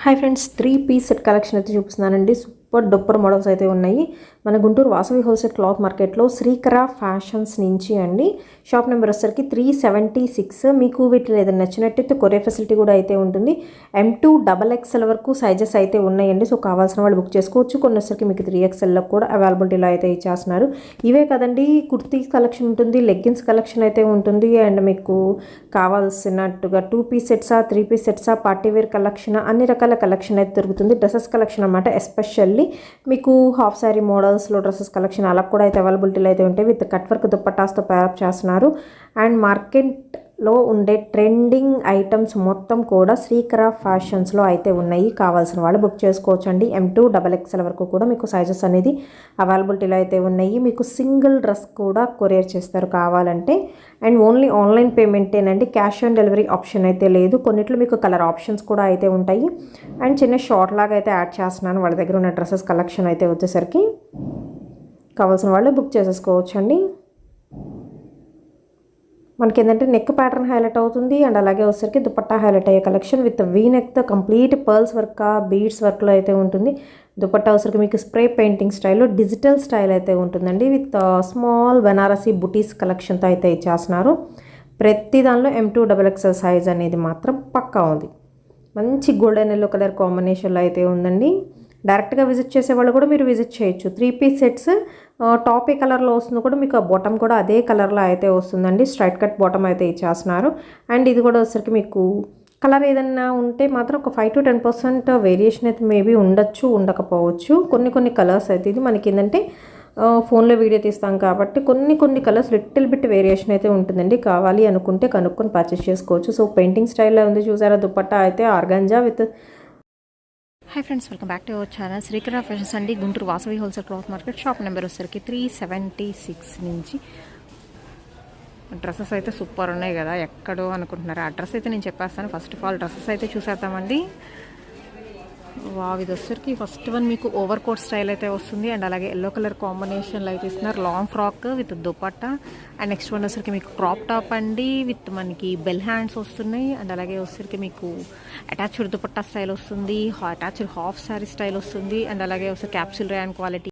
Hi friends, 3 piece set collection అయితే చూపిస్తున్నానండి. Super duper models అయితే ఉన్నాయి. మన గుంటూరు వాసవి హోల్సేల్ క్లాత్ మార్కెట్లో శ్రీకర ఫ్యాషన్స్ నుంచి అండి. షాప్ నెంబర్ వచ్చేసరికి 376. మీకు వీటిలో ఏదైనా నచ్చినట్టయితే కొరియర్ ఫెసిలిటీ కూడా అయితే ఉంటుంది. M2 XXL వరకు సైజెస్ అయితే ఉన్నాయండి. సో కావాల్సిన వాళ్ళు బుక్ చేసుకోవచ్చు. కొన్ని వచ్చేసరికి మీకు 3XLలో కూడా అవైలబిలిటీలో అయితే ఇచ్చేస్తున్నారు. ఇవే కదండి, కుర్తీ కలెక్షన్ ఉంటుంది, లెగ్గిన్స్ కలెక్షన్ అయితే ఉంటుంది. అండ్ మీకు కావాల్సినట్టుగా 2 పీస్ సెట్సా, 3 పీస్ సెట్సా, పార్టీవేర్ కలెక్షన్, అన్ని రకాల కలెక్షన్ అయితే దొరుకుతుంది. డ్రెస్సెస్ కలెక్షన్ అనమాట. ఎస్పెషల్లీ మీకు హాఫ్ శారీ మోడల్స్లో డ్రెస్సెస్ కలెక్షన్ అలా కూడా అయితే అవైలబిలిటీలో అయితే ఉంటాయి. విత్ కట్ వర్క్ దుప్పటాస్తో పేరప్ చేస్తున్నారు. అండ్ మార్కెట్లో ఉండే ట్రెండింగ్ ఐటమ్స్ మొత్తం కూడా శ్రీకర ఫ్యాషన్స్లో అయితే ఉన్నాయి. కావాల్సిన వాళ్ళు బుక్ చేసుకోవచ్చు అండి. M2 XXL వరకు కూడా మీకు సైజెస్ అనేది అవైలబిలిటీలో అయితే ఉన్నాయి. మీకు సింగిల్ డ్రెస్ కూడా కొరియర్ చేస్తారు కావాలంటే. అండ్ ఓన్లీ ఆన్లైన్ పేమెంటేనండి. క్యాష్ ఆన్ డెలివరీ ఆప్షన్ అయితే లేదు. కొన్నిట్లో మీకు కలర్ ఆప్షన్స్ కూడా అయితే ఉంటాయి. అండ్ చిన్న షార్ట్ లాగా అయితే యాడ్ చేస్తున్నాను వాళ్ళ దగ్గర ఉన్న డ్రెస్సెస్ కలెక్షన్ అయితే వచ్చేసరికి. కావాల్సిన వాళ్ళు బుక్ చేసేసుకోవచ్చు అండి. మనకి ఏంటంటే నెక్ ప్యాటర్న్ హైలైట్ అవుతుంది. అండ్ అలాగే వచ్చేసరికి దుపట్టా హైలైట్ అయ్యే కలెక్షన్ విత్ వీ నెక్తో కంప్లీట్ పర్ల్స్ వర్క్, బీడ్స్ వర్క్లో అయితే ఉంటుంది. దుపట్టా వచ్చేసరికి మీకు స్ప్రే పెయింటింగ్ స్టైల్లో డిజిటల్ స్టైల్ అయితే ఉంటుందండి. విత్ స్మాల్ బనారసీ బుటీస్ కలెక్షన్తో అయితే ఇచ్చేస్తున్నారు. ప్రతి దానిలో M2 XXL సైజ్ అనేది మాత్రం పక్కా ఉంది. మంచి గోల్డెన్ ఎల్లో కలర్ కాంబినేషన్లో అయితే ఉందండి. డైరెక్ట్గా విజిట్ చేసే వాళ్ళు కూడా మీరు విజిట్ చేయొచ్చు. 3 పీస్ సెట్స్ టాప్ ఏ కలర్లో వస్తుంది కూడా మీకు బాటమ్ కూడా అదే కలర్లో అయితే వస్తుందండి. స్ట్రైట్ కట్ బాటమ్ అయితే ఇచ్చేస్తున్నారు. అండ్ ఇది కూడా వచ్చేసరికి మీకు కలర్ ఏదన్నా ఉంటే మాత్రం ఒక 5 to 10% వేరియేషన్ అయితే మేబీ ఉండొచ్చు, ఉండకపోవచ్చు. కొన్ని కలర్స్ అయితే ఇది మనకి ఏంటంటే ఫోన్లో వీడియో తీస్తాం కాబట్టి కొన్ని కలర్స్ లిటిల్ బిట్ వేరియేషన్ అయితే ఉంటుందండి. కావాలి అనుకుంటే కనుక్కొని పర్చేస్ చేసుకోవచ్చు. సో పెయింటింగ్ స్టైల్లో ఉంది చూసారా. దుపట్టా అయితే organza with. Hi friends, welcome back to our channel Srikara fashions అండి. Guntur Vasavi wholesale cloth market. Shop number వచ్చేసరికి 376 నుంచి. డ్రెస్సెస్ అయితే సూపర్ ఉన్నాయి కదా, ఎక్కడో అనుకుంటున్నారు. ఆ డ్రెస్ అయితే నేను చెప్పేస్తాను. ఫస్ట్ ఆఫ్ ఆల్ డ్రెస్సెస్ అయితే చూసేద్దామండి. ఇది వచ్చేసరికి ఫస్ట్ వన్ మీకు ఓవర్ కోట్ స్టైల్ అయితే వస్తుంది. అండ్ అలాగే ఎల్లో కలర్ కాంబినేషన్లో అయితే ఇస్తున్నారు. Long frock with dupatta. And next one వచ్చేసరికి మీకు క్రాప్ టాప్ అండి విత్ మనకి బెల్ హ్యాండ్స్ వస్తున్నాయి. అండ్ అలాగే వచ్చేసరికి మీకు అటాచ్డ్ దుపట్టా స్టైల్ వస్తుంది, అటాచ్డ్ హాఫ్ శారీ స్టైల్ వస్తుంది. అండ్ అలాగే వచ్చేసరికి క్యాప్సూల్ రేయాన్ క్వాలిటీ